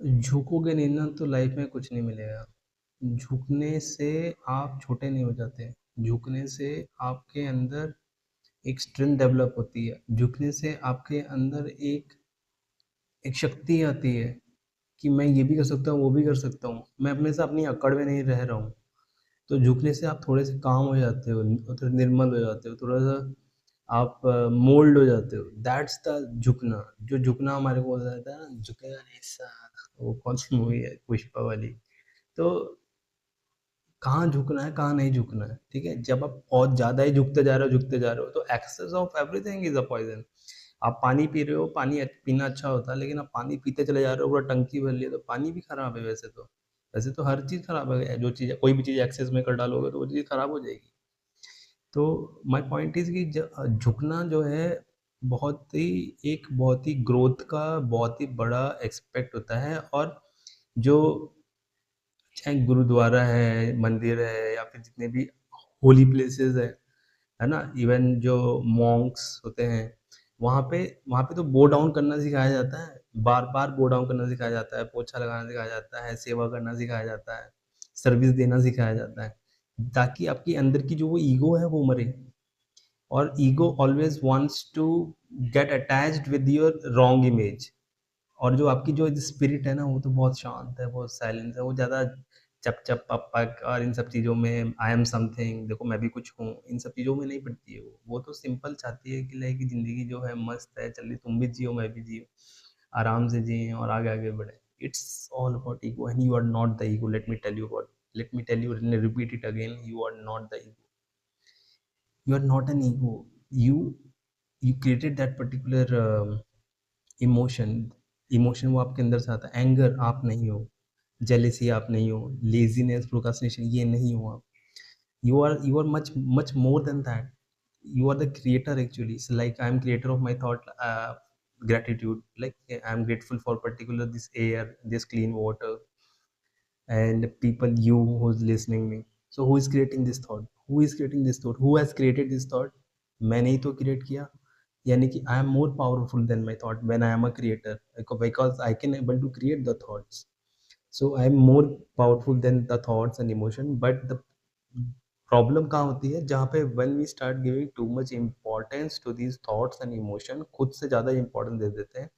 झुकोगे नहीं ना तो लाइफ में कुछ नहीं मिलेगा। झुकने से आप छोटे नहीं हो जाते। झुकने से आपके अंदर एक स्ट्रेंथ डेवलप होती है। झुकने से आपके अंदर एक शक्ति आती है कि मैं ये भी कर सकता हूँ, वो भी कर सकता हूँ। मैं अपने से अपनी अकड़ में नहीं रह रहा हूँ। तो झुकने से आप थोड़े से काम हो जाते हो, थोड़े निर्मल हो जाते हो, थोड़ा सा आप मोल्ड हो जाते हो। दैट्स द झुकना। जो झुकना हमारे को बोला जाता है ना, झुकेगा नहीं साला, वो कौन सी मूवी है, पुष्पा वाली। तो कहाँ झुकना है, कहाँ नहीं झुकना है, ठीक है। जब आप बहुत ज्यादा ही झुकते जा रहे हो, झुकते जा रहे हो, तो excess of everything is a poison. आप पानी पी रहे हो, पानी पीना अच्छा होता है, लेकिन आप पानी पीते चले जा रहे हो, पूरा टंकी भर लिया, तो पानी भी खराब है वैसे तो। वैसे तो हर चीज खराब है, जो चीज कोई भी चीज एक्सेस में कर डालोगे तो वो चीज खराब हो जाएगी। तो माय पॉइंट इज कि झुकना जो है बहुत ही ग्रोथ का बहुत ही बड़ा एक्सपेक्ट होता है। और जो चाहे गुरुद्वारा है, मंदिर है, या फिर जितने भी होली प्लेसेस है ना, इवन जो मॉन्क्स होते हैं, वहाँ पे तो बो डाउन करना सिखाया जाता है। बार बार बो डाउन करना सिखाया जाता है, पोछा लगाना सिखाया जाता है, सेवा करना सिखाया जाता है, सर्विस देना सिखाया जाता है, ताकि आपकी अंदर की जो वो ईगो है वो मरे। और ego always wants to get attached with your wrong image. और जो आपकी जो स्पिरिट है ना, वो तो बहुत शांत है, बहुत साइलेंस है, वो ज़्यादा चप चप पक पक और इन सब चीज़ों में, आई एम समथिंग, देखो मैं भी कुछ हूँ, इन सब चीज़ों में नहीं पड़ती है। वो तो सिंपल चाहती है कि लाइक कि ज़िंदगी जो है मस्त है, चलिए तुम भी जियो, मैं भी जियो, आराम से जिए और आगे आगे बढ़े। It's all about ego and you are not the ego. Let me tell you, repeat it again, you are not the ego. You are not an ego. You created that particular emotion. Emotion वो आपके अंदर से आता है। Anger आप नहीं हो, jealousy आप नहीं हो, लेजीनेस, प्रोक्रास्टिनेशन ये नहीं हो आप। You are much more than that. You are the creator actually. So like I am creator of my thought, gratitude. Like I am grateful for particular this air, this clean water, and people, you who's listening me. So who is creating this thought? Who is creating this thought? Who has created this thought? मैंने ही तो create किया। यानी कि I am more powerful than my thought when I am a creator, because I can able to create the thoughts. So I am more powerful than the thoughts and emotion. But the problem कहाँ होती है, जहाँ पे when we start giving too much importance to these thoughts and emotion, खुद से ज़्यादा importance दे देते हैं,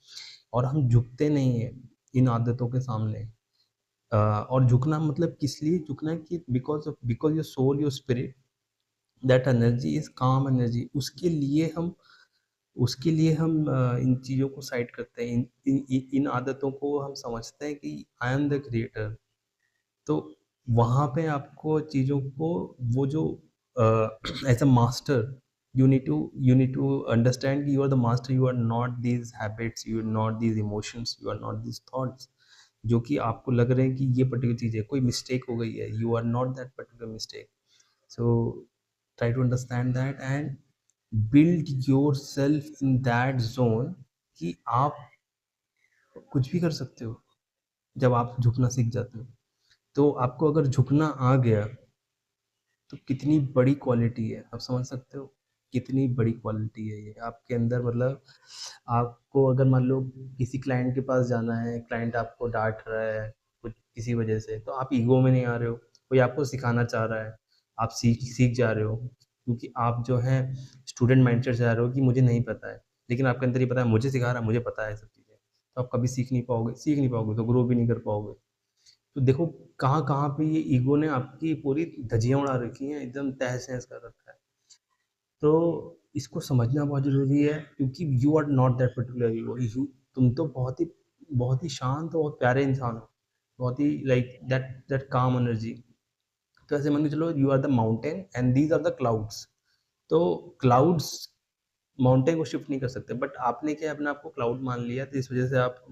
और हम झुकते नहीं हैं इन आदतों के सामने। और झुकना मतलब किस लिए झुकना है कि because your soul, your spirit, that energy is calm energy. उसके लिए हम इन चीज़ों को साइड करते हैं, इन आदतों को हम समझते हैं कि आई एम द क्रिएटर। तो वहाँ पे आपको चीज़ों को, वो जो as a master, you need to understand कि you are the master, you are not these habits, you are not these emotions, you are not these thoughts, जो कि आपको लग रहे हैं कि ये पर्टिकुलर चीज़ है, कोई मिस्टेक हो गई है, you are not that particular mistake. So try to understand that and build yourself in that zone कि आप कुछ भी कर सकते हो जब आप झुकना सीख जाते हो। तो आपको अगर झुकना आ गया तो कितनी बड़ी क्वालिटी है, आप समझ सकते हो कितनी बड़ी क्वालिटी है ये आपके अंदर। मतलब आपको अगर मान लो किसी क्लाइंट के पास जाना है, क्लाइंट आपको डांट रहा है कुछ किसी वजह से, तो आप ईगो में नहीं आ रहे हो, कोई आपको सिखाना चाह रहा है, आप सीख सीख जा रहे हो, क्योंकि आप जो है स्टूडेंट माइंडसेट से जा रहे हो कि मुझे नहीं पता है, लेकिन आपके अंदर ये पता है मुझे सिखा रहा है, मुझे पता है सब चीज़ें। तो आप कभी सीख नहीं पाओगे, तो ग्रो भी नहीं कर पाओगे। तो देखो कहाँ-कहाँ पे ये ईगो ने आपकी पूरी धज्जियाँ उड़ा रखी हैं, एकदम तहस-नहस कर रखा है। तो इसको समझना बहुत ज़रूरी है, क्योंकि you are not that particular ego. तुम तो बहुत ही शांत और बहुत प्यारे इंसान हो, बहुत ही like that that calm energy. तो ऐसे मान के चलो you are the mountain and these are the clouds. तो क्लाउड्स माउंटेन को शिफ्ट नहीं कर सकते, बट आपने क्या अपने आप को क्लाउड मान लिया, तो इस वजह से आप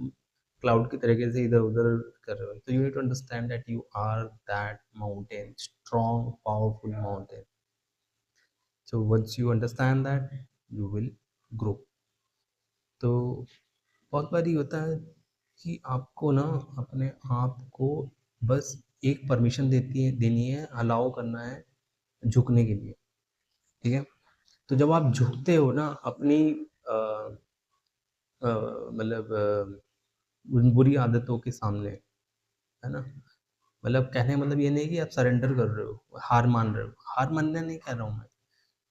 क्लाउड की तरीके से इधर उधर कर रहे हो। तो you need to understand that you are that mountain, strong powerful mountain. So once you understand that you will grow. तो बहुत बार ये होता है कि आपको ना अपने आप को बस एक परमिशन देनी है, अलाउ करना है झुकने के लिए, ठीक है। तो जब आप झुकते हो ना अपनी मतलब उन बुरी आदतों के सामने, है ना? मतलब कहने का मतलब ये नहीं कि आप सरेंडर कर रहे हो, हार मान रहे हो। हार मानना नहीं कह रहा हूँ मैं।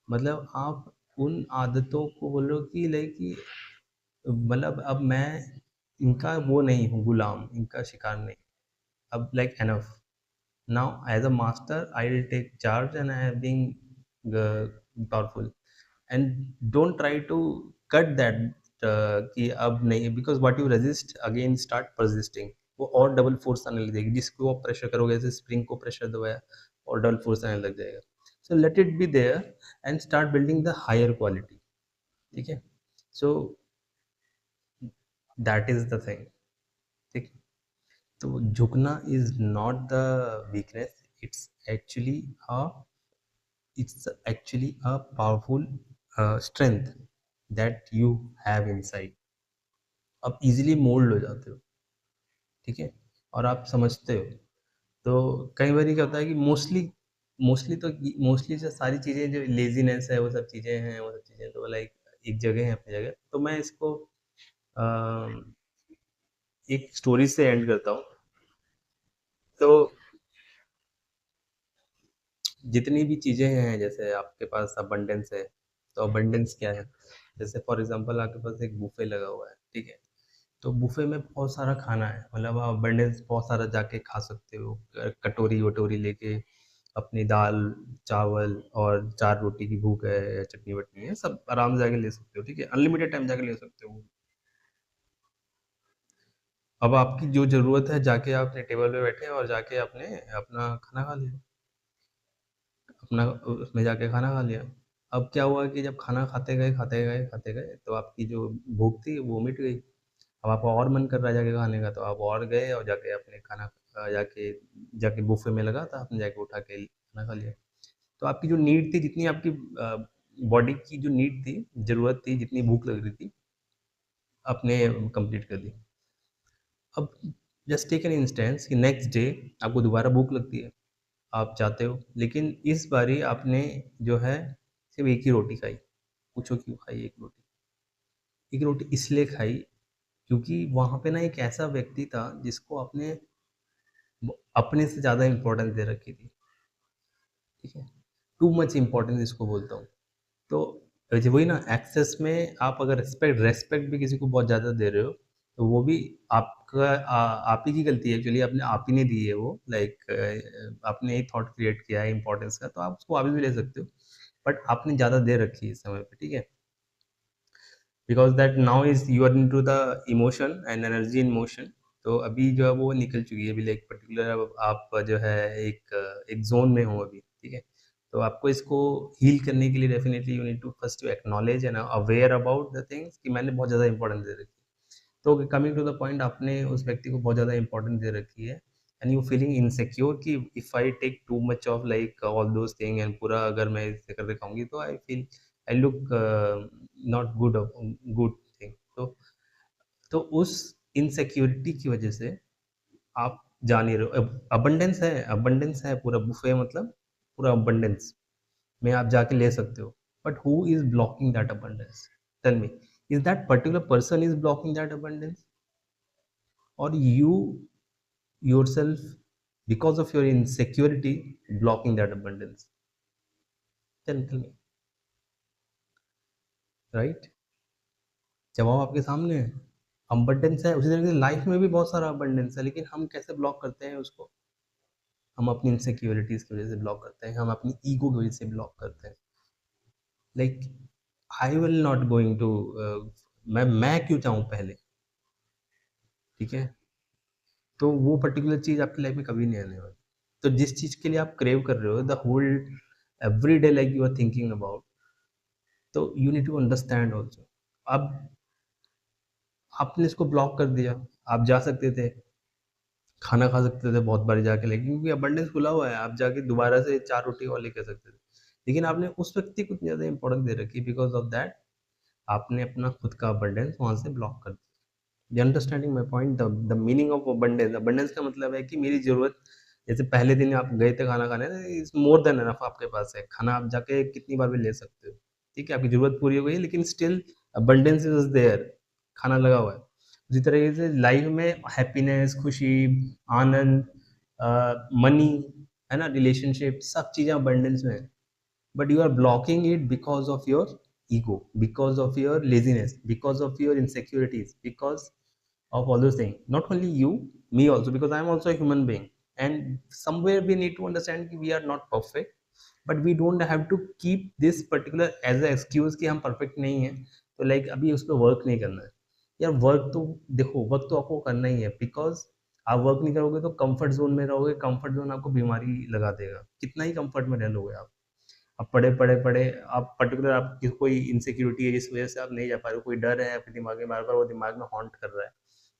मतलब आप उन आदतों को बोलो कि लाइक कि मतलब अब मैं इनका वो नहीं हूँ गुलाम, इनका शिकार नहीं। अब like enough. Now, as a master, I will take charge and I have been powerful. And don't try to cut that कि अब नहीं, because what you resist again start persisting. वो और डबल फोर्स आने लग जाएगी, जिसको आप प्रेशर करोगे, जैसे स्प्रिंग को प्रेशर दबाया और डबल फोर्स आने लग जाएगा. So let it be there and start building the higher quality. ठीक है? So that is the thing. ठीक. तो झुकना is not the weakness. It's actually a it's actually a powerful strength that you have inside. आप easily mould हो जाते हो. ठीक है? और आप समझते हो. तो कई बार क्या होता है कि मोस्टली जो सारी चीज़ें, जो लेजीनेस है, वो सब चीज़ें हैं, वो सब चीज़ें तो लाइक एक जगह है अपनी जगह. तो मैं इसको अ, एक स्टोरी से एंड करता हूँ. तो जितनी भी चीज़ें हैं, जैसे आपके पास अबंडेंस है, तो अबंडेंस क्या है? जैसे फॉर एग्जांपल आपके पास एक बुफे लगा हुआ है, ठीक है? तो बुफे में बहुत सारा खाना है, मतलब आप अबंडेंस बहुत सारा जाके खा सकते हो, कटोरी वटोरी लेके. अपनी दाल चावल और चार रोटी की भूख है या चटनी वटनी है, सब आराम से जाके ले सकते हो. ठीक है? अनलिमिटेड टाइम जाके ले सकते हो. अब आपकी जो ज़रूरत है, जाके आप अपने टेबल पे बैठे और जाके आपने अपना खाना खा लिया, अपना उसमें जाके खाना खा लिया. अब क्या हुआ कि जब खाना खाते गए खाते गए खाते गए, तो आपकी जो भूख थी वो मिट गई. अब आपका और मन कर रहा है जाके खाने का, तो आप और गए और जाके अपने खाना जाके जाके बुफे में लगा था, आपने जाके उठा के खाना खा लिया. तो आपकी जो नीड थी, जितनी आपकी बॉडी की जो नीड थी, ज़रूरत थी, जितनी भूख लग रही थी, आपने कंप्लीट कर दी. अब जस्ट टेक एन इंस्टेंस कि नेक्स्ट डे आपको दोबारा भूख लगती है, आप जाते हो, लेकिन इस बारी आपने जो है सिर्फ एक ही रोटी खाई. पूछो क्यों खाई एक रोटी? एक रोटी इसलिए खाई क्योंकि वहाँ पे ना एक ऐसा व्यक्ति था जिसको आपने अपने से ज़्यादा इम्पोर्टेंस दे रखी थी. ठीक है? टू मच इम्पोर्टेंस इसको बोलता हूँ. तो वैसे वही ना, एक्सेस में आप अगर रेस्पेक्ट भी किसी को बहुत ज़्यादा दे रहे हो, तो वो भी आपका आप ही की गलती है एक्चुअली. आपने आप ही ने दी है वो, लाइक आपने एक थॉट क्रिएट किया है इंपॉर्टेंस का, तो आप उसको वापस भी ले सकते हो. बट आपने ज़्यादा दे रखी है इस समय पे. ठीक है? Because that now is you are into the emotion and energy in motion. तो अभी जो है वो निकल चुकी है. अभी लाइक पर्टिकुलर आप जो है एक जोन में हो अभी. ठीक है? तो आपको इसको हील करने के लिए definitely you need to first to acknowledge and aware about the things कि मैंने बहुत ज़्यादा इंपॉर्टेंस दे रखी है. तो कमिंग टू द पॉइंट, आपने उस व्यक्ति को बहुत ज़्यादा इंपॉर्टेंस दे रखी है एंड यू फीलिंग इनसिक्योर कि if I take too much of like all those thing एंड पूरा अगर मैं इसे कर दिखाऊंगी तो I look not good thing. तो उस इनसिक्योरिटी की वजह से आप जा नहीं रहे हो. अबंडेंस है पूरा बुफे, मतलब पूरा अबंडेंस में आप जाके ले सकते हो. But who is blocking that abundance? Tell me. Is that particular person is blocking that abundance, or you yourself, because of your insecurity, blocking that abundance? Tell me. Right? जवाब आपके सामने है. अबंडेंस है, उसी तरीके से लाइफ में भी बहुत सारा अबंडेंस है, लेकिन हम कैसे ब्लॉक करते हैं उसको? हम अपनी इनसिक्योरिटीज की वजह से ब्लॉक करते हैं, हम अपनी ईगो की वजह से ब्लॉक करते हैं. Like I will not going to, मैं क्यों चाहूँ पहले? ठीक है? तो वो पर्टिकुलर चीज़ आपकी लाइफ में कभी नहीं आने वाली. तो जिस चीज़ के लिए आप क्रेव कर रहे हो, the whole every day like you are thinking about, तो you need to understand also. अब आपने इसको ब्लॉक कर दिया. आप जा सकते थे, खाना खा सकते थे बहुत बारी जाके, लेकिन क्योंकि अबंडेंस खुला हुआ है, आप जाके दोबारा से चार रोटी और लेके सकते थे. लेकिन आपने उस व्यक्ति को इतनी ज़्यादा इंपॉर्टेंस दे रखी, बिकॉज ऑफ दैट आपने अपना खुद का अबंडेंस वहाँ से ब्लॉक कर दिया. You understanding my point? The meaning of abundance. Abundance का मतलब है कि मेरी ज़रूरत, जैसे पहले दिन आप गए थे खाना खाने, इज मोर देन एनफ. आपके पास है खाना, आप जाके कितनी बार भी ले सकते हो. ठीक है? आपकी ज़रूरत पूरी हो गई, लेकिन स्टिल अबंडेंस इज देयर, खाना लगा हुआ है. उसी तरीके से लाइफ में हैप्पीनेस, खुशी, आनंद, मनी, है ना, रिलेशनशिप, सब चीज़ें अबंडेंस में है। But you are blocking it because of your ego, because of your laziness, because of your insecurities, because of all those things. Not only you, me also, because I am also a human being, and somewhere we need to understand कि we are not perfect, but we don't have to keep this particular as a excuse कि हम perfect नहीं हैं, तो like अभी उस पर work नहीं करना है। यार वर्क तो देखो, वर्क तो आपको करना ही है, बिकॉज आप वर्क नहीं करोगे तो कंफर्ट जोन में रहोगे, कंफर्ट जोन आपको बीमारी लगा देगा, कितना ही कंफर्ट में रह लोगे आप। अब पढ़े आप पर्टिकुलर, आप कोई इनसिक्योरिटी है जिस वजह से आप नहीं जा पा रहे हो, कोई डर है आपके दिमाग में, बार बार वो दिमाग में हॉन्ट कर रहा है,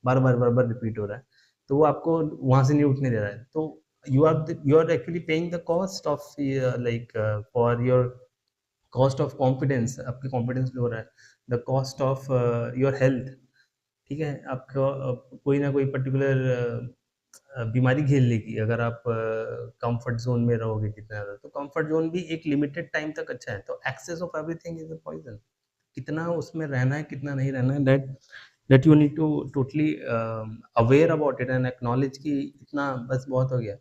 बार बार रिपीट हो रहा है, तो वो आपको वहां से नहीं उठने दे रहा है, तो you are actually paying the cost of like for your cost of confidence, आपकी कॉन्फिडेंस लो हो रहा है, the cost of your health. ठीक है, आपको कोई ना कोई पर्टिकुलर बीमारी घेर लेगी अगर आप कंफर्ट जोन में रहोगे कितना ज़्यादा। तो कंफर्ट जोन भी एक लिमिटेड टाइम तक अच्छा है, तो excess of everything is a poison. कितना उसमें रहना है, कितना नहीं रहना है, that you need to totally aware about it and acknowledge कि इतना बस बहुत हो गया।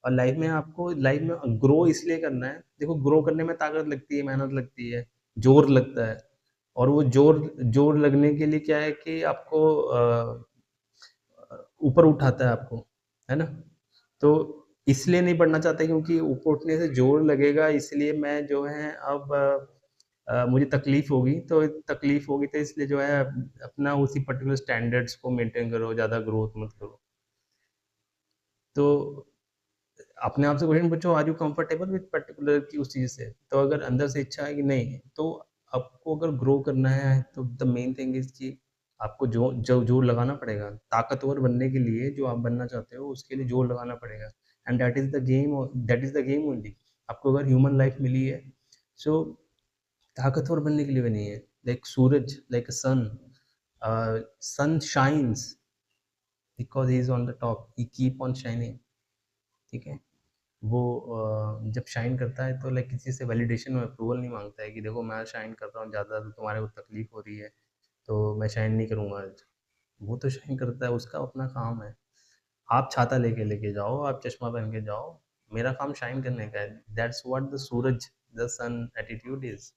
और लाइफ में आपको, लाइफ में ग्रो इसलिए करना है, देखो ग्रो करने में ताकत लगती है, मेहनत लगती है, जोर लगता है, और वो जोर जोर लगने के लिए क्या है कि आपको ऊपर उठाता है आपको, है ना? तो इसलिए नहीं पढ़ना चाहते क्योंकि ऊपर उठने से जोर लगेगा, इसलिए मैं जो है अब मुझे तकलीफ होगी, तो तकलीफ होगी तो इसलिए जो है अपना उसी पर्टिकुलर स्टैंडर्ड्स को मेंटेन करो, ज़्यादा ग्रोथ मत करो। तो अपने आप से क्वेश्चन पूछो, are you comfortable with particular की उस चीज़ से? तो अगर अंदर से इच्छा है कि नहीं, तो आपको अगर ग्रो करना है तो द मेन थिंग इज कि आपको जो जो जोर लगाना पड़ेगा ताकतवर बनने के लिए, जो आप बनना चाहते हो उसके लिए जोर लगाना पड़ेगा, and that is the game, that is the game only. आपको अगर ह्यूमन लाइफ मिली है, सो ताकतवर बनने के लिए भी नहीं है, like suraj, like sun, sun shines because he is on the top, he keep on shining. ठीक है, वो जब शाइन करता है तो लाइक किसी से वैलिडेशन और अप्रूवल नहीं मांगता है कि देखो मैं शाइन कर रहा हूँ ज़्यादा, तो तुम्हारे को तकलीफ हो रही है, तो मैं शाइन नहीं करूँगा आज। वो तो शाइन करता है, उसका अपना काम है। आप छाता लेके लेके जाओ, आप चश्मा पहन के जाओ, मेरा काम शाइन करने का है। That's what the suraj, the sun attitude is.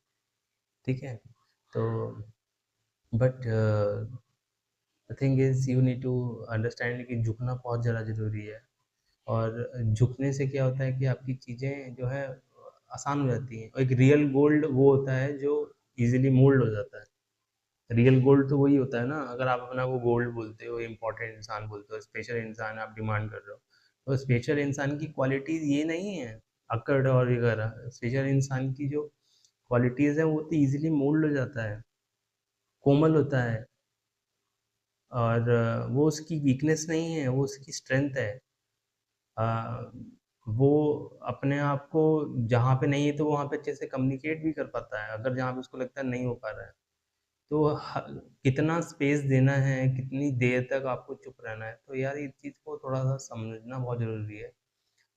ठीक है, तो but the thing is you need to understand कि झुकना बहुत ज़्यादा ज़रूरी है। और झुकने से क्या होता है कि आपकी चीज़ें जो है आसान हो जाती हैं, और एक रियल गोल्ड वो होता है जो इजीली मोल्ड हो जाता है। रियल गोल्ड तो वही होता है ना, अगर आप अपना वो गोल्ड बोलते हो, इम्पोर्टेंट इंसान बोलते हो, स्पेशल इंसान आप डिमांड कर रहे हो, तो स्पेशल इंसान की क्वालिटीज़ ये नहीं है अकड़ और वगैरह। स्पेशल इंसान की जो क्वालिटीज़ हैं वो तो ईजिली मोल्ड हो जाता है, कोमल होता है, और वो उसकी वीकनेस नहीं है, वो उसकी स्ट्रेंथ है। अ, वो अपने आप को जहाँ पे नहीं है तो वहाँ पे अच्छे से कम्युनिकेट भी कर पाता है, अगर जहाँ पे उसको लगता है नहीं हो पा रहा है, तो कितना स्पेस देना है, कितनी देर तक आपको चुप रहना है, तो यार इस चीज़ को थोड़ा सा समझना बहुत ज़रूरी है,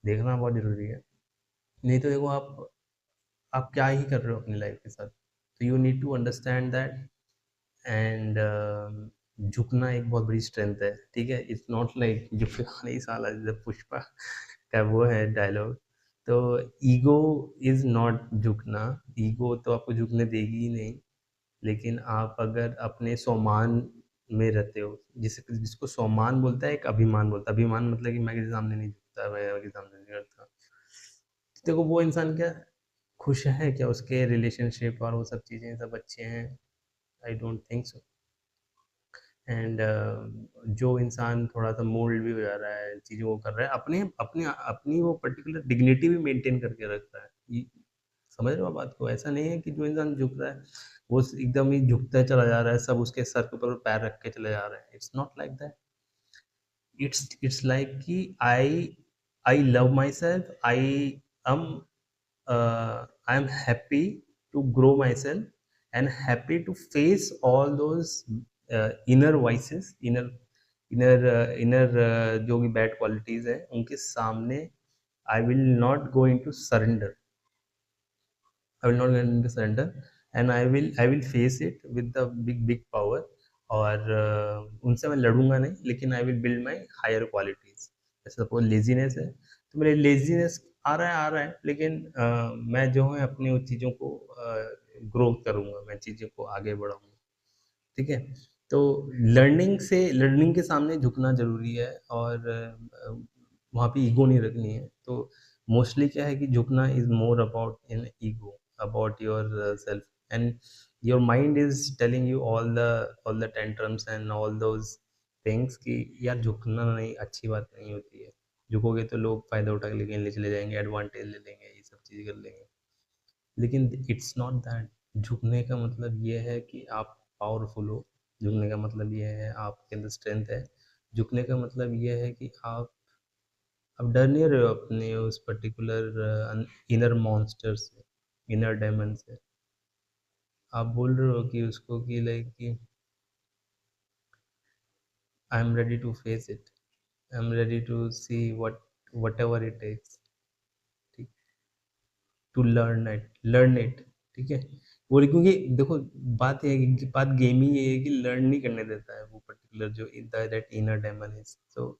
देखना बहुत ज़रूरी है। नहीं तो देखो आप क्या ही कर रहे हो अपनी लाइफ के साथ, तो you need to understand that, and झुकना एक बहुत बड़ी स्ट्रेंथ है। ठीक है, इट्स नॉट लाइक झुकना नहीं साला, जैसे पुष्पा का वो है डायलॉग। तो ईगो इज नॉट झुकना, ईगो तो आपको झुकने देगी ही नहीं। लेकिन आप अगर अपने स्वामान में रहते हो, जिसको स्वामान बोलता है, एक अभिमान बोलता है। अभिमान मतलब कि मैं किसी सामने नहीं झुकता, मैं किसी सामने नहीं करता। देखो वो इंसान क्या खुश है क्या, उसके रिलेशनशिप और वो सब चीज़ें सब अच्छे हैं? I don't think so. And जो इंसान थोड़ा सा मोल्ड भी हो जा रहा है, चीज़ों को कर रहा है, अपने अपने अपनी वो पर्टिकुलर डिग्निटी भी मेंटेन करके रखता है। समझ रहे हो आप बात को? ऐसा नहीं है कि जो इंसान झुक रहा है वो एकदम ही झुकता चला जा रहा है, सब उसके सर के ऊपर पैर रख के चले जा रहे हैं। It's not like that. It's like कि I love myself, am I am happy to grow myself and happy to face all those inner voices, inner जो भी बैड क्वालिटीज है उनके सामने। I will not going to surrender, I will not get into surrender, and I will face it with the big power. और उनसे मैं लड़ूँगा नहीं, लेकिन I will build my higher qualities. जैसे सपोज़ लेज़ीनेस है, तो मेरे लेज़ीनेस आ रहा है, लेकिन मैं जो है अपनी उन चीज़ों को ग्रो करूँगा, मैं चीज़ों को आगे बढ़ाऊँगा, ठीक है? तो लर्निंग के सामने झुकना ज़रूरी है, और वहाँ पे ईगो नहीं रखनी है। तो मोस्टली क्या है कि झुकना is more about in ego, about your self, and your mind is telling you all the tantrums and all those things कि यार झुकना नहीं, अच्छी बात नहीं होती है। झुकोगे तो लोग फ़ायदा उठा के ले चले जाएँगे, एडवांटेज ले लेंगे, ये सब चीज़ें कर लेंगे। लेकिन इट्स नॉट दैट। झुकने का मतलब ये है कि आप पावरफुल हो। झुकने का मतलब ये है आपके अंदर स्ट्रेंथ है। झुकने का मतलब ये है कि आप डर नहीं रहे हो अपने उस पर्टिकुलर इनर मॉन्स्टर से, इनर डेमन से। आप बोल रहे हो कि उसको कि लाइक कि I am ready to face it, I am ready to see whatever it takes, ठीक, टू लर्न इट, ठीक है। और क्योंकि देखो, बात ये है कि बात गेम ही ये है कि लर्न नहीं करने देता है वो पर्टिकुलर जो दैट इनर डेमन इज। तो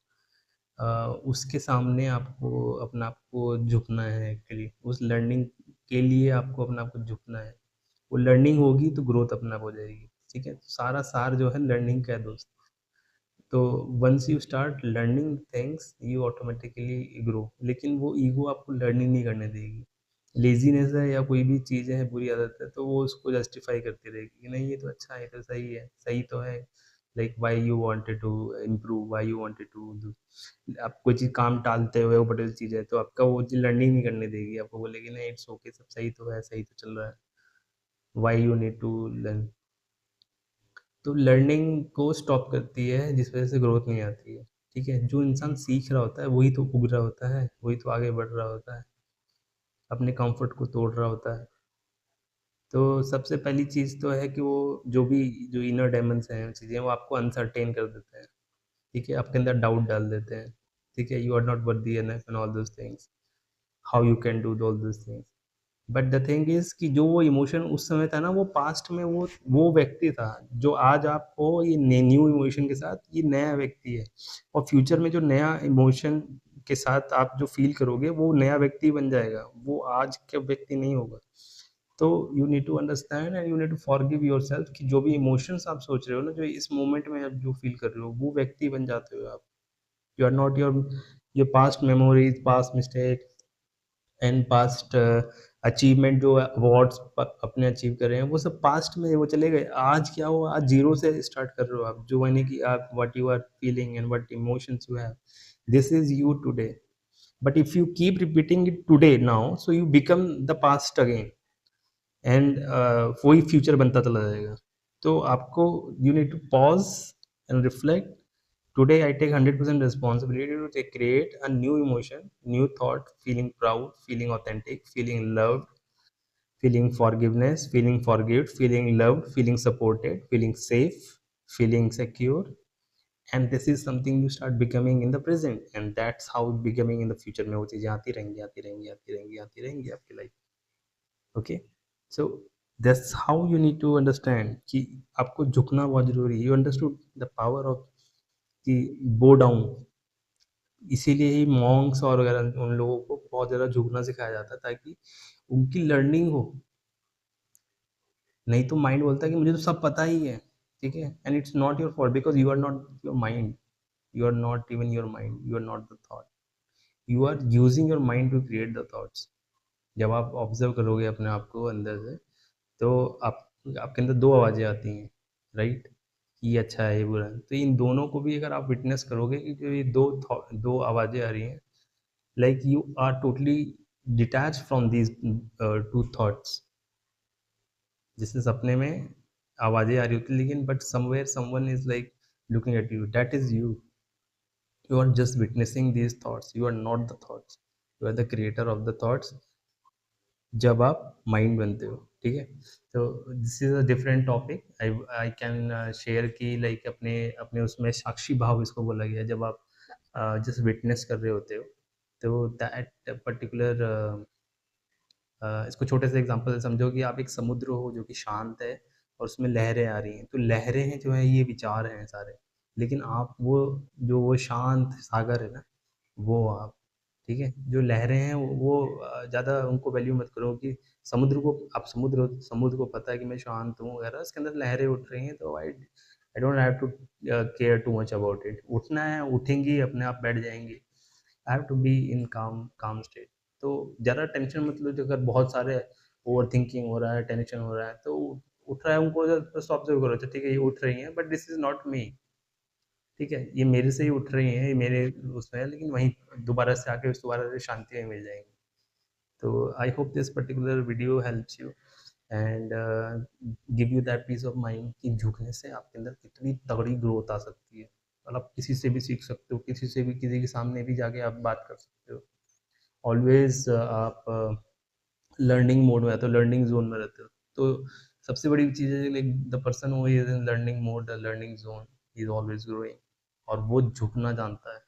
उसके सामने आपको अपना आप को झुकना है एक्चुअली, उस लर्निंग के लिए आपको अपना आप को झुकना है। वो लर्निंग होगी तो ग्रोथ अपने आप हो जाएगी, ठीक है। तो सारा सार जो है लर्निंग का है दोस्त। तो once you start learning things you automatically grow, लेकिन वो ईगो आपको लर्निंग नहीं करने देगी। लेजीनेस है या कोई भी चीज़ है, बुरी आदत है, तो वो उसको जस्टिफाई करती रहेगी कि नहीं ये तो अच्छा है, ये तो सही है, सही तो है। Like why you wanted to improve, why you wanted to do. आप कोई चीज़ काम टालते हुए वो बड़ी चीज़ है, तो आपका वो चीज़ लर्निंग नहीं करने देगी, आपको बोलेगी नहीं इट्स ओके, सब सही तो है, सही तो चल रहा है, why you need to learn. तो लर्निंग को स्टॉप करती है, जिस वजह से ग्रोथ नहीं आती है, ठीक है। जो इंसान सीख रहा होता है वही तो उग रहा होता है, वही तो आगे बढ़ रहा होता है, अपने कंफर्ट को तोड़ रहा होता है। तो सबसे पहली चीज़ तो है कि वो जो इनर डेमन्स हैं चीज़ें, वो आपको अनसर्टेन कर देते हैं, ठीक है, आपके अंदर डाउट डाल देते हैं, ठीक है, you are not worthy enough and all those things, how you can do all those things. But the thing is कि जो वो इमोशन उस समय था ना, वो पास्ट में वो व्यक्ति था। जो आज आप हो ये न्यू इमोशन के साथ, ये नया व्यक्ति है। और फ्यूचर में जो नया इमोशन के साथ आप जो फील करोगे, वो नया व्यक्ति बन जाएगा, वो आज का व्यक्ति नहीं होगा। तो you need to understand and you need to forgive yourself कि जो भी इमोशंस आप सोच रहे हो ना, जो इस मोमेंट में आप जो फील कर रहे हो, वो व्यक्ति बन जाते हो आप। You are not your past memories, past mistake and past achievement, जो अवार्ड्स अपने अचीव कर रहे हैं, वो सब पास्ट में वो चले गए। आज क्या हो, आज जीरो से स्टार्ट कर रहे हो आप, जो यानी कि आप what you are feeling and what emotions you have, this is you today. But if you keep repeating it today now, so you become the past again, and वही फ्यूचर बनता चला जाएगा। तो आपको you need to pause and reflect. Today, I take 100% responsibility to create a new emotion, new thought, feeling proud, feeling authentic, feeling loved, feeling forgiveness, feeling forgive, feeling loved, feeling supported, feeling safe, feeling secure. And this is something you start becoming in the present. And that's how becoming in the future में वो चीज़ें आती रहेंगी, आती रहेंगी, आती रहेंगी, आती रहेंगी आपकी life. Okay, so that's how you need to understand कि आपको झुकना बहुत जरूरी है। You understood the power of कि bow down। इसीलिए ही मॉन्क्स और वगैरह उन लोगों को बहुत ज़्यादा झुकना सिखाया जाता है, ताकि उनकी लर्निंग हो। नहीं तो माइंड बोलता है कि मुझे तो सब पता ही है, ठीक है, and it's not your fault because you are not your mind, you are not even your mind, you are not the thought, you are using your mind to create the thoughts. जब आप observe करोगे अपने आप को अंदर से, तो आपके अंदर दो आवाज़ें आती हैं, राइट, ये अच्छा है, ये बुरा है। तो इन दोनों को भी अगर आप विटनेस करोगे कि जो ये दो आवाज़ें आ रही हैं, like you are totally detached from these two thoughts। जैसे सपने में आवाजें आ रही होती, लेकिन but somewhere someone is like looking at you, that is you are just witnessing these thoughts, you are not the thoughts, you are the creator of the thoughts जब आप mind बनते हो, ठीक है। तो this is a different topic. I I can share की like अपने अपने उसमें साक्षी भाव इसको बोला गया है। जब आप जस्ट विटनेस कर रहे होते हो, तो दैट पर्टिकुलर इसको छोटे से एग्जांपल से समझो कि आप एक समुद्र हो जो कि शांत है, और उसमें लहरें आ रही हैं, तो लहरें हैं जो है ये विचार हैं सारे। लेकिन आप वो जो वो शांत सागर है ना, वो आप, ठीक है, जो लहरें हैं वो ज़्यादा उनको वैल्यू मत करो कि समुद्र को, आप समुद्र समुद्र को पता है कि मैं शांत हूँ वगैरह, उसके अंदर लहरें उठ रही हैं, तो I I don't have to care too much about it. उठना है उठेंगी, अपने आप बैठ जाएंगी। I have to be in calm calm state. तो ज़्यादा टेंशन मतलब, जो अगर बहुत सारे ओवर थिंकिंग हो रहा है, टेंशन हो रहा है, तो उठ रहा है उनको बस ऑब्जर्व करो, अच्छा ठीक है ये उठ रही हैं, but this is not me. ठीक है, ये मेरे से ही उठ रही हैं, ये मेरे उसमें है, लेकिन वहीं दोबारा से आके दोबारा से शांति में मिल जाएंगी। तो I hope this particular video helps you and give you that peace of mind कि झुकने से आपके अंदर कितनी तगड़ी ग्रोथ आ सकती है। और आप किसी से भी सीख सकते हो, किसी से भी, किसी के सामने भी जाके आप बात कर सकते हो। ऑलवेज आप लर्निंग मोड में रहते हो, लर्निंग जोन में रहते हो। तो सबसे बड़ी चीज़ है, like the person who is in learning mode, the learning zone, is always growing. और वो झुकना जानता है।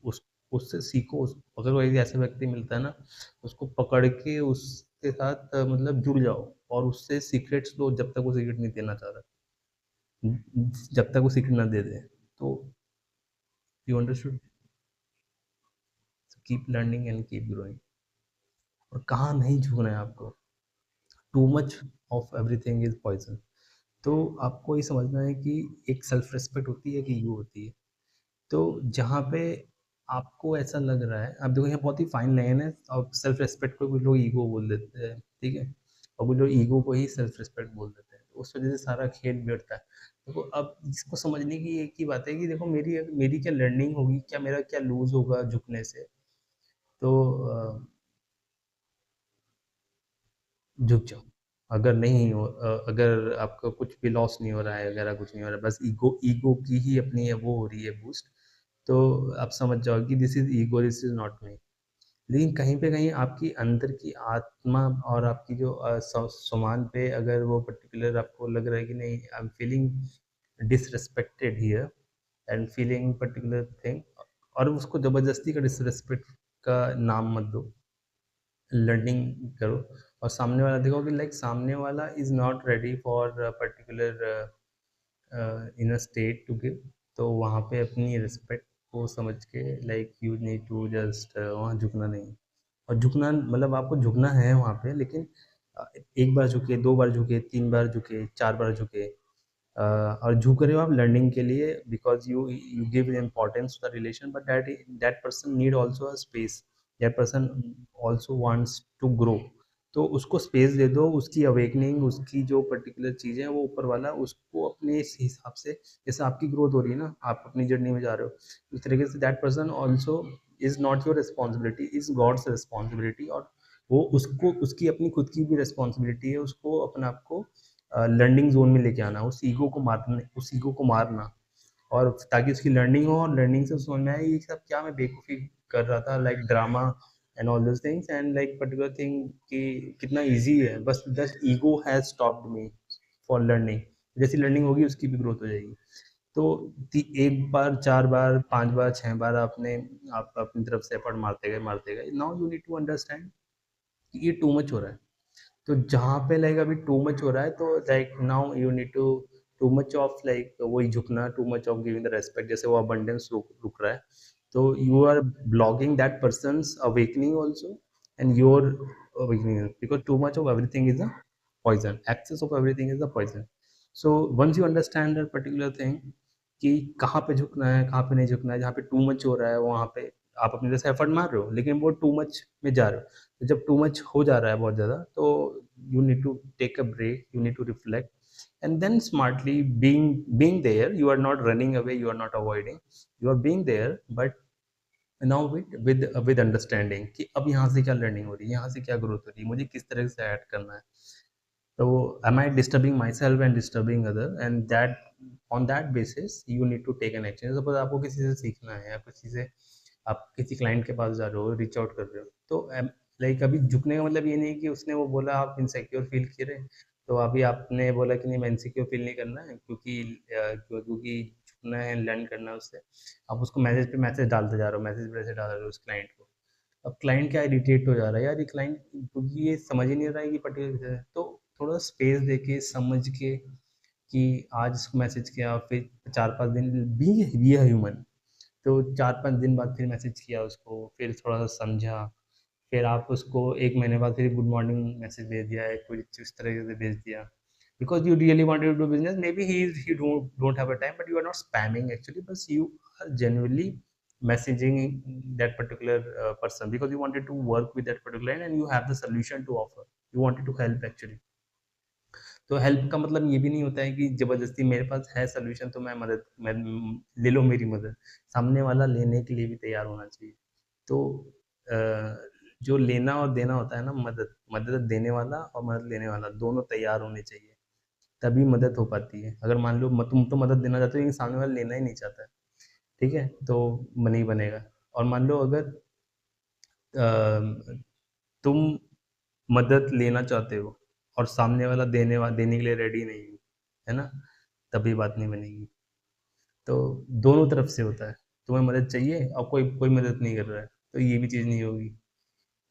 उस उससे सीखो। अगर कोई ऐसा व्यक्ति मिलता है ना, उसको पकड़ के उसके साथ मतलब जुड़ जाओ और उससे सीक्रेट्स लो, जब तक वो सीक्रेट नहीं देना चाह रहा, जब तक वो सीक्रेट ना दे दे। तो you understood, keep learning and keep growing. और कहाँ नहीं झुकना है आपको, too much of everything is poison. तो आपको ये समझना है कि एक सेल्फ रिस्पेक्ट होती है कि ईगो होती है। तो जहाँ पे आपको ऐसा लग रहा है, आप देखो यहाँ बहुत ही फाइन लाइन है, और सेल्फ रिस्पेक्ट को कुछ लोग ईगो बोल देते हैं, ठीक है, और कुछ लोग ईगो को ही सेल्फ रिस्पेक्ट बोल देते हैं, तो उस वजह से सारा खेल बिगड़ता है। देखो अब इसको समझने की एक ही बात है कि देखो मेरी मेरी क्या लर्निंग होगी, क्या मेरा क्या लूज होगा झुकने से। तो झुक जाओ। अगर नहीं हो अगर आपका कुछ भी लॉस नहीं हो रहा है, अगर कुछ नहीं हो रहा है, बस ईगो ईगो की ही अपनी वो हो रही है बूस्ट, तो आप समझ जाओ कि this is ego, this is not me. लेकिन कहीं पे कहीं आपकी अंदर की आत्मा और आपकी जो समान पे अगर वो पर्टिकुलर आपको लग रहा है कि नहीं, I am feeling disrespected here and feeling particular thing, और उसको ज़बरदस्ती का डिसरिस्पेक्ट का नाम मत दो, लर्निंग करो। और सामने वाला देखो कि लाइक सामने वाला is not ready for particular in a state to give. तो वहाँ पे अपनी रिस्पेक्ट को समझ के, like you need to just वहाँ झुकना नहीं। और झुकना मतलब आपको झुकना है वहाँ पे, लेकिन एक बार झुके, दो बार झुके, तीन बार झुके, चार बार झुके, और झुक रहे हो आप लर्निंग के लिए, because you give importance to the relation, but that person need also a space, that person also wants to grow. तो उसको स्पेस दे दो, उसकी अवेकनिंग, उसकी जो पर्टिकुलर चीज़ें हैं वो ऊपर वाला उसको अपने इस हिसाब से, जैसे आपकी ग्रोथ हो रही है ना, आप अपनी जर्नी में जा रहे हो, उस तरीके से that person also is not your responsibility, is God's responsibility. और वो उसको उसकी अपनी खुद की भी रिस्पॉन्सिबिलिटी है, उसको अपने आप को लर्निंग जोन में लेके आना, उस ईगो को मारना, उस ईगो को मारना, और ताकि उसकी लर्निंग हो, और लर्निंग से समझ में आए ये सब क्या मैं बेवकूफ़ी कर रहा था, like drama and all those things, and like particular thing कि कितना ईजी है, बस just ego has stopped me for learning. जैसी लर्निंग होगी उसकी भी ग्रोथ हो जाएगी। तो एक बार, चार बार, पांच बार, छह बार आपने आप अपनी तरफ से एफर्ट मारते गए, now you need to understand कि ये टू मच हो रहा है। तो जहाँ पे लाइक अभी टू मच हो रहा है, तो like now you need to much of like वही झुकना, too much of giving the respect, जैसे वो अबंडेंस रुक रहा है, तो you are blocking that person's awakening also and your awakening, because too much of everything is a poison, excess of everything is a poison. So once you understand that particular thing कि कहाँ पे झुकना है, कहाँ पे नहीं झुकना है, जहाँ पे टू मच हो रहा है वहाँ पे आप अपनी तरफ से एफर्ट मार रहे हो, लेकिन वो टू मच में जा रहे हो। तो जब टू मच हो जा रहा है बहुत ज़्यादा, तो you need to take a break, you need to reflect, and then smartly being there, you are not running away, you are not avoiding, you are being there, but now with understanding कि अब यहाँ से क्या learning हो रही है, यहाँ से क्या ग्रोथ हो रही है, मुझे किस तरह से ऐड करना है। तो am I disturbing myself and disturbing other, and that on that basis you need to take an action। Suppose आपको किसी से सीखना है, या किसी से, आप किसी क्लाइंट के पास जा रहे हो, रीच आउट कर रहे हो, तो लाइक अभी झुकने का मतलब ये नहीं कि उसने वो बोला आप इनसिक्योर फील किए रहे, तो अभी आपने बोला कि नहीं मैं इनसिक्योर फील नहीं करना है, क्योंकि झुकना है, लर्न करना है उससे। आप उसको मैसेज पे मैसेज डालते जा रहे हो, मैसेज पे मैसेज डाल रहे हो उस क्लाइंट को। अब क्लाइंट क्या इरिटेट हो जा रहा है, यार ये क्लाइंट क्योंकि ये समझ ही नहीं रहा है कि पर्टिकुलर, तो थोड़ा स्पेस दे के समझ के कि आज इसको मैसेज किया, फिर 4-5 दिन बी अ ह्यूमन, तो 4-5 दिन बाद फिर मैसेज किया उसको, फिर थोड़ा-सा समझा, फिर आप उसको 1 महीने बाद फिर गुड मॉर्निंग मैसेज भेज दिया है, कुछ इस तरीके से भेज दिया। Because you really wanted to do business, maybe he don't have a time, but you are not spamming actually, but you are genuinely messaging that particular person because you wanted to work with that particular and you have the solution to offer. You wanted to help actually. तो help का मतलब ये भी नहीं होता है कि ज़बरदस्ती मेरे पास है सॉल्यूशन तो मैं ले लो मेरी मदद। सामने वाला लेने के लिए भी तैयार होना चाहिए। तो अ, जो लेना और देना होता है ना, मदद देने वाला और मदद लेने वाला दोनों तैयार होने चाहिए, तभी मदद हो पाती है। अगर मान लो तुम तो मदद देना चाहते हो लेकिन सामने वाला लेना ही नहीं चाहता है, ठीक है? तो नहीं बनेगा। और मान लो अगर अ, तुम मदद लेना चाहते हो और सामने वाला देने के लिए रेडी नहीं है, है ना? तभी बात नहीं बनेगी। तो दोनों तरफ से होता है। तुम्हें मदद चाहिए और कोई कोई मदद नहीं कर रहा है, तो ये भी चीज़ नहीं होगी।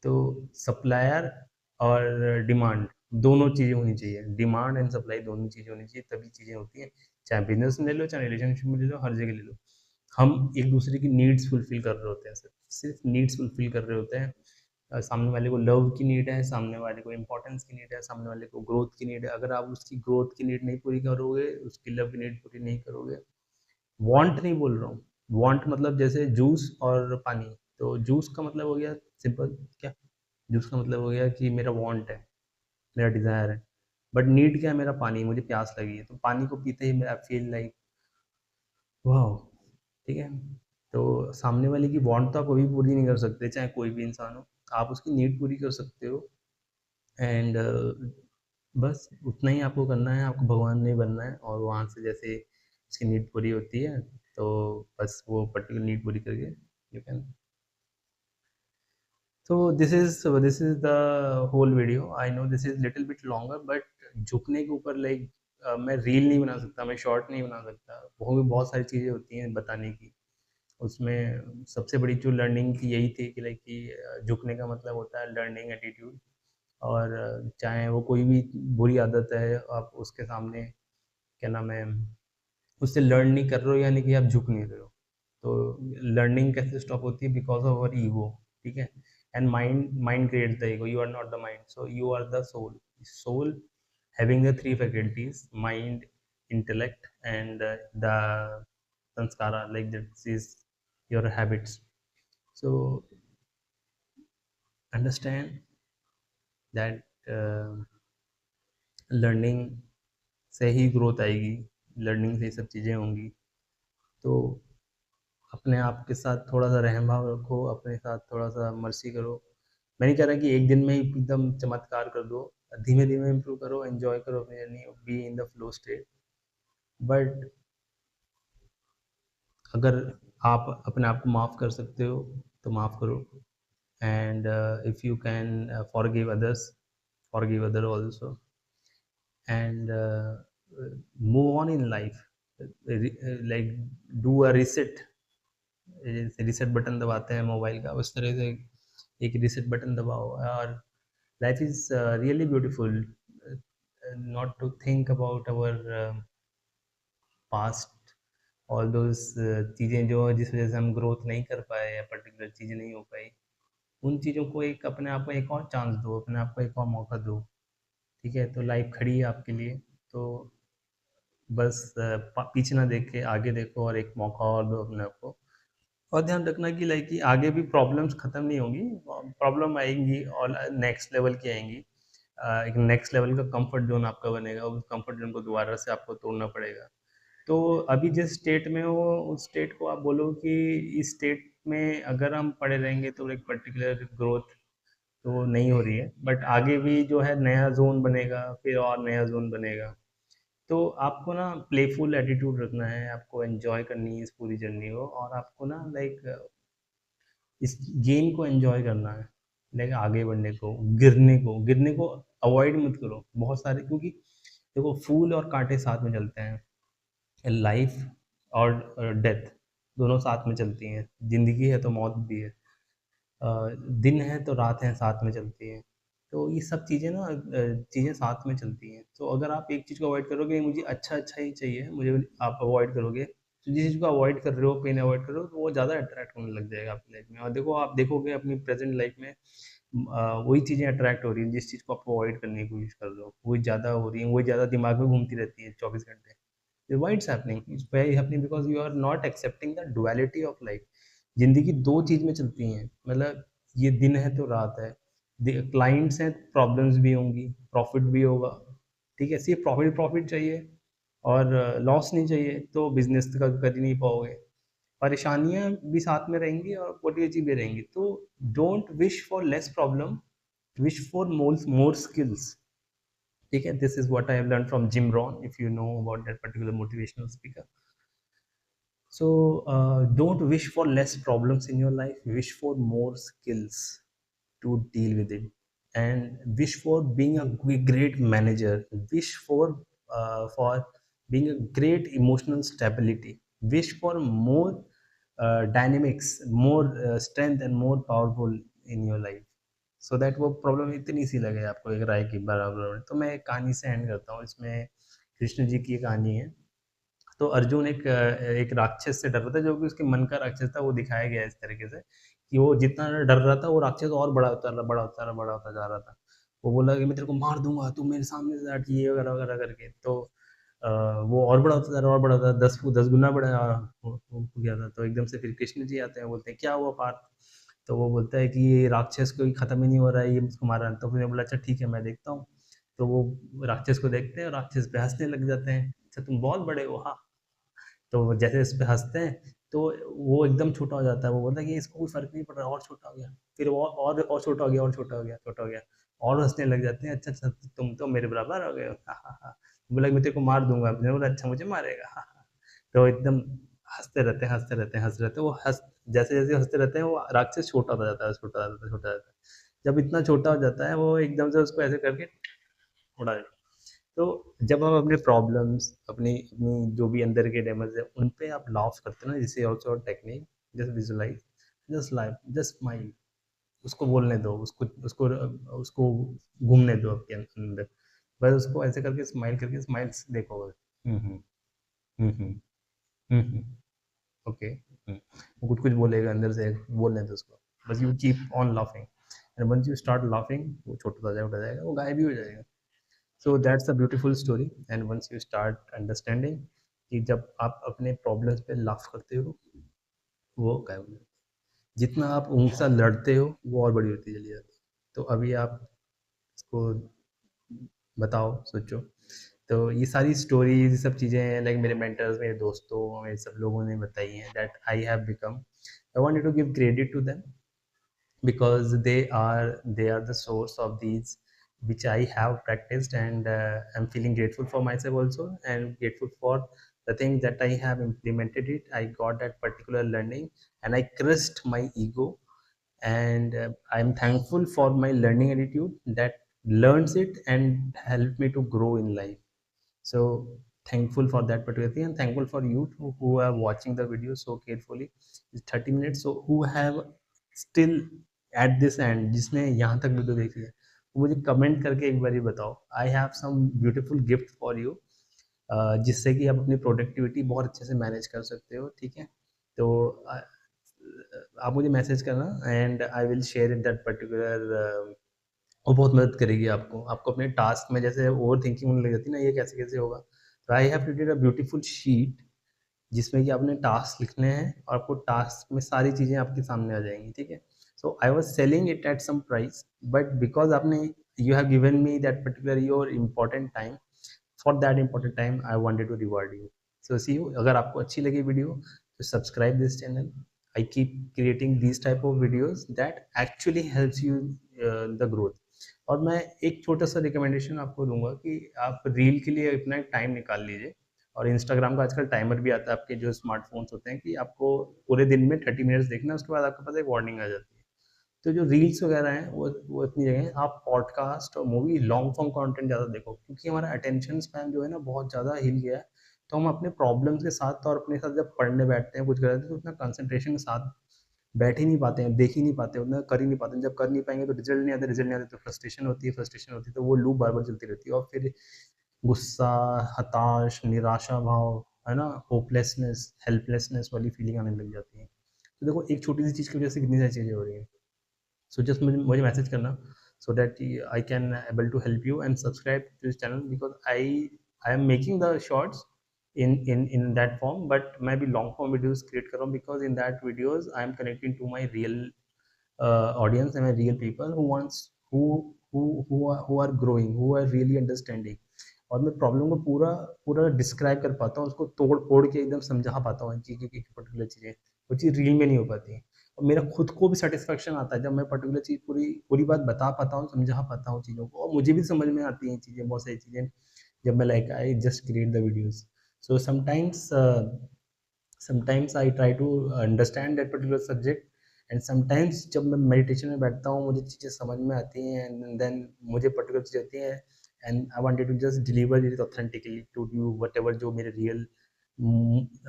तो सप्लायर और डिमांड दोनों चीज़ें होनी चाहिए। डिमांड एंड सप्लाई दोनों चीज़ें होनी चाहिए, तभी चीज़ें होती हैं। चाहे बिज़नेस में ले लो, चाहे रिलेशनशिप में ले लो, हर जगह ले लो। हम एक दूसरे की नीड्स फुलफ़िल कर रहे होते हैं सिर्फ़, सिर्फ़ नीड्स फुलफ़िल कर रहे होते हैं। सामने वाले को लव की नीड है, सामने वाले को इम्पोर्टेंस की नीड है, सामने वाले को ग्रोथ की नीड है। अगर आप उसकी ग्रोथ की नीड नहीं पूरी करोगे, उसकी लव की नीड पूरी नहीं करोगे, वांट नहीं बोल रहा हूँ, वांट मतलब जैसे जूस और पानी, तो जूस का मतलब हो गया सिंपल क्या? जूस का मतलब हो गया कि मेरा वांट है, मेरा डिज़ायर है, बट नीड क्या है? मेरा पानी, मुझे प्यास लगी है, तो पानी को पीते ही मैं फील लाइक वाओ! ठीक है? तो सामने वाले की वांट तो आप कभी पूरी नहीं कर सकते, चाहे कोई भी इंसान हो। आप उसकी नीड पूरी कर सकते हो एंड बस उतना ही आपको करना है, आपको भगवान नहीं बनना है और वहाँ से जैसे उसकी नीड पूरी होती है, तो बस वो पर्टिकुलर नीड पूरी करके you can. So this is the whole video. I know this is little bit longer, but झुकने के ऊपर लाइक मैं रील नहीं बना सकता, मैं शॉर्ट नहीं बना सकता। वो भी बहुत सारी चीज़ें होती हैं बताने की। उसमें सबसे बड़ी जो लर्निंग की यही थी कि लाइक कि झुकने का मतलब होता है लर्निंग एटीट्यूड। और चाहे वो कोई भी बुरी आदत है, आप उसके सामने क्या नाम है, उससे लर्न नहीं कर रहे हो यानी कि आप झुक नहीं रहे हो। तो लर्निंग कैसे स्टॉप होती है? बिकॉज ऑफ अवर ईगो, ठीक है? And mind mind creates the ego, you are not the mind, so you are the soul. Soul having the three faculties: mind, intellect, and the sanskara, like that is your habits. So understand that learning से ही growth आएगी, learning से ही सब चीज़ें होंगी। तो अपने आप के साथ थोड़ा-सा रहम भाव रखो, अपने साथ थोड़ा-सा मर्सी करो। मैं नहीं कह रहा कि एक दिन में ही एकदम चमत्कार कर दो, धीमे-धीमे इम्प्रूव करो, एन्जॉय करो अपनी journey, be in the flow state. But अगर आप अपने आप को माफ़ कर सकते हो, तो माफ़ करो। And if you can forgive other also and move on in life. Like do a reset, जैसे रीसेट बटन दबाते हैं मोबाइल का, उस तरह से एक रीसेट बटन दबाओ। और life is really beautiful, not to think about our past, all those चीज़ें जो जिस वजह से हम ग्रोथ नहीं कर पाए या पर्टिकुलर चीज़ नहीं हो पाई, उन चीज़ों को एक अपने आप को एक और चांस दो, अपने आप को एक और मौका दो। ठीक है? तो लाइफ खड़ी है आपके लिए, तो बस पीछे ना देख के आगे देखो और एक मौका और दो अपने आप को। और ध्यान रखना कि लाइक कि आगे भी प्रॉब्लम्स ख़त्म नहीं होंगी, प्रॉब्लम आएंगी और नेक्स्ट लेवल की आएंगी। एक नेक्स्ट लेवल का कंफर्ट जोन आपका बनेगा, उस कंफर्ट जोन को दोबारा से आपको तोड़ना पड़ेगा। तो अभी जिस स्टेट में हो, उस स्टेट को आप बोलो कि इस स्टेट में अगर हम पड़े रहेंगे तो एक पर्टिकुलर ग्रोथ तो नहीं हो रही है, बट आगे भी जो है नया जोन बनेगा, फिर और नया जोन बनेगा। तो आपको ना प्लेफुल एटीट्यूड रखना है, आपको एन्जॉय करनी है इस पूरी जर्नी को, और आपको ना लाइक इस गेम को एन्जॉय करना है, लाइक आगे बढ़ने को, गिरने को अवॉइड मत करो बहुत सारे, क्योंकि देखो फूल और कांटे साथ में चलते हैं, लाइफ और डेथ दोनों साथ में चलती हैं, ज़िंदगी है तो मौत भी है, दिन है तो रात है साथ में चलती है। तो ये सब चीज़ें ना चीज़ें साथ में चलती हैं। तो अगर आप एक चीज़ को अवॉइड करोगे, मुझे अच्छा-अच्छा ही चाहिए, मुझे आप अवॉइड करोगे, तो जिस चीज़ को अवॉइड कर रहे हो, पेन अवॉइड कर रहे हो, तो वो ज़्यादा अट्रैक्ट होने लग जाएगा आपकी लाइफ में। और देखो, आप देखोगे अपनी प्रेज़ेंट लाइफ में वही चीज़ें अट्रैक्ट हो रही हैं, जिस चीज़ को आप अवॉइड करने की कोशिश कर रहे हो, वही ज़्यादा हो रही हैं, वही ज़्यादा दिमाग में घूमती रहती है 24 घंटे। Why it's happening? It's very happening because you are not accepting the duality of life. जिंदगी दो चीज में चलती हैं, मतलब ये दिन है तो रात है, क्लाइंट्स हैं, प्रॉब्लम्स भी होंगी, प्रॉफिट भी होगा। ठीक है, सिर्फ प्रॉफिट प्रॉफिट चाहिए और लॉस नहीं चाहिए तो बिजनेस तो कर ही नहीं पाओगे। परेशानियां भी साथ में रहेंगी और पॉजिटिव चीजें रहेंगी। तो don't wish for less problem, wish for more skills. ठीक है, this is what I have learn from Jim Rohn, if you know about that particular motivational speaker. So don't wish for less problems in your life. Wish for more skills to deal with it, and wish for being a great manager. Wish for being a great emotional stability. Wish for more dynamics, more strength, and more powerful in your life. So that वो problem इतनी सी लगे आपको एक राय की बराबर। तो मैं एक कहानी से एंड करता हूँ। इसमें कृष्ण जी की कहानी है। तो अर्जुन एक राक्षस से डर रहा था, जो कि उसके मन का राक्षस था। वो दिखाया गया है इस तरीके से कि वो जितना डर रहा था, वो राक्षस और बड़ा होता रहा, बड़ा होता रहा, बड़ा होता जा रहा था। वो बोला कि मैं तेरे को मार दूंगा, तू मेरे सामने से हट, ये वगैरह वगैरह करके। तो वो और बड़ा होता जा रहा, और बड़ा होता, 10 गुना बड़ा हो गया था। तो एकदम से फिर कृष्ण जी आते हैं, बोलते हैं क्या हुआ पार्थ। तो वो बोलता है कि ये राक्षस कोई खत्म ही नहीं हो रहा है, ये मुझको मार रहा है। तो फिर बोला अच्छा ठीक है, मैं देखता हूँ। तो वो राक्षस को देखते हैं और राक्षस पे हंसने लग जाते हैं, अच्छा तुम बहुत बड़े हो, हाँ। तो जैसे इस पे हँसते हैं, तो वो एकदम छोटा हो जाता है। वो बोलता है कि इसको कोई फ़र्क नहीं पड़ रहा, और छोटा हो गया। फिर वो और छोटा हो गया, और छोटा हो गया, छोटा हो गया। और हँसने लग जाते हैं, अच्छा, अच्छा तुम तो मेरे बराबर हो गए हो। हाँ, हाँ, हाँ। बोला मैं तेरे को मार दूँगा। मैंने बोला अच्छा मुझे मारेगा? हाँ, हाँ। तो एकदम हँसते रहते हैं, हँसते रहते हैं, हँसते रहते हैं। वो जैसे-जैसे हँसते रहते हैं, वो राक्षस छोटा होता जाता है, छोटा हो जाता है, छोटा हो जाता है। जब इतना छोटा हो जाता है, वो एकदम से उसको ऐसे करके उड़ा देता है। तो जब हम अपने प्रॉब्लम्स, अपनी अपनी जो भी अंदर के डेमोस है, उन पे आप लाफ करते हो ना, जिसे also technique, just visualize, just life, just smile. उसको बोलने दो, उसको उसको घूमने दो आपके अंदर। बस उसको ऐसे करके स्माइल करके, स्माइल्स देखो। हम्म हम्म ओके। वो कुछ कुछ बोलेगा अंदर से, बोलने दो उसको। बस you keep on laughing, and once you start laughing, वो छोटा हो जाएगा, उठा जाएगा, वो गायब भी हो जाएगा। So that's a beautiful story. And once you start understanding कि जब आप अपने प्रॉब्लम्स पे लाफ करते हो, वो गायब हो जाता है। जितना आप उनसे लड़ते हो, वो और बड़ी होती चली जाती है। तो अभी आप इसको बताओ, सोचो। तो ये सारी स्टोरीज, ये सब चीज़ें लाइक मेरे मेंटर्स, मेरे दोस्तों, मेरे सब लोगों ने बताई हैं, that I have become. I wanted to give credit to them because they are the source of these which I have practiced, and I'm feeling grateful for myself also, and grateful for the things that I have implemented it. I got that particular learning and I crushed my ego, and I'm thankful for my learning attitude that learns it and helped me to grow in life. So thankful for that particular thing, and thankful for you who are watching the video so carefully. It's 30 minutes, so who have still at this end, जिसने यहाँ तक video देखी है, वो मुझे comment करके एक बार बताओ। I have some beautiful gift for you, जिससे कि आप अपनी प्रोडक्टिविटी बहुत अच्छे से मैनेज कर सकते हो। ठीक है, तो आप मुझे मैसेज करना, and I will share in that particular. वो बहुत मदद करेगी आपको। आपको अपने टास्क में जैसे ओवर थिंकिंग होने लग जाती है ना, ये कैसे कैसे होगा, तो I have created a beautiful sheet जिसमें कि आपने टास्क लिखने हैं, और आपको टास्क में सारी चीज़ें आपके सामने आ जाएंगी। ठीक है, so I was selling it at some price, but because आपने, you have given me that particular your important time, for that important time I wanted to reward you. So see you, अगर आपको अच्छी लगी video तो subscribe this channel. I keep creating these type of videos that actually helps you the growth. और मैं एक छोटा सा रिकमेंडेशन आपको दूंगा कि आप रील के लिए इतना टाइम निकाल लीजिए। और इंस्टाग्राम का आजकल टाइमर भी आता है आपके जो स्मार्टफोन्स होते हैं, कि आपको पूरे दिन में 30 मिनट्स देखना है, उसके बाद आपके पास एक वार्निंग आ जाती है। तो जो रील्स वगैरह हैं, वो इतनी जगह है। आप पॉडकास्ट और मूवी, लॉन्ग फॉर्म कंटेंट ज़्यादा देखो, क्योंकि हमारा अटेंशन स्पैन जो है ना, बहुत ज़्यादा हिल गया है। तो हम अपने प्रॉब्लम्स के साथ और अपने साथ जब पढ़ने बैठते हैं, कुछ करते हैं, तो उतना कंसंट्रेशन के साथ बैठ ही नहीं पाते हैं, देख ही नहीं पाते, उतना कर ही नहीं पाते हैं। जब कर नहीं पाएँगे तो रिज़ल्ट नहीं आते तो फ्रस्ट्रेशन होती है, तो वो लूप बार-बार चलती रहती है और फिर गुस्सा, हताश, निराशा भाव, है ना? होपलेसनेस, हेल्पलेसनेस वाली फीलिंग आने लग जाती है। तो देखो एक छोटी-सी चीज़ की वजह से कितनी सारी चीज़ें हो रही हैं। So just मुझे मुझे मैसेज करना so that I can able to help you and subscribe to this channel because I am making the shorts in that form but मैं भी long form videos create कर रहा हूँ because in that videos I am connecting to my real audience and my real people who wants who are growing who are really understanding और मैं problem को पूरा पूरा डिस्क्राइब कर पाता हूँ उसको तोड़ फोड़ के एकदम समझा पाता हूँ चीज़ की पर्टिकुलर चीज़ें वो चीज़ रील में नहीं हो पाती और मेरा खुद को भी सेटिस्फेक्शन आता है जब मैं पर्टिकुलर चीज़ पूरी पूरी बात बता पाता हूँ समझा पाता हूँ चीज़ों को और मुझे भी समझ में आती हैं चीज़ें बहुत सारी चीज़ें जब मैं like I just create the videos so sometimes I try to understand that particular subject and sometimes जब मैं मेडिटेशन में बैठता हूँ मुझे चीज़ें समझ में आती हैं एंड देन मुझे पर्टिकुलर चीज़ होती है and I wanted to just deliver it authentically to you whatever जो मेरे रियल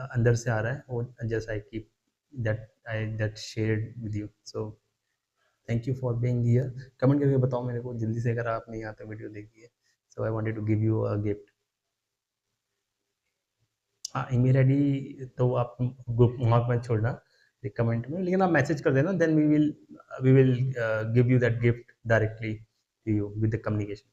अंदर से आ रहा है वो just I keep that shared with you so thank you for being here comment करके बताओ मेरे को जल्दी से अगर आपने यहाँ तक वीडियो देखी है so I wanted to give you a gift हाँ ईमेल आईडी तो आप ग्रुप वहाँ पर छोड़ना कमेंट में लेकिन आप मैसेज कर देना then we will give you that gift directly to you with the communication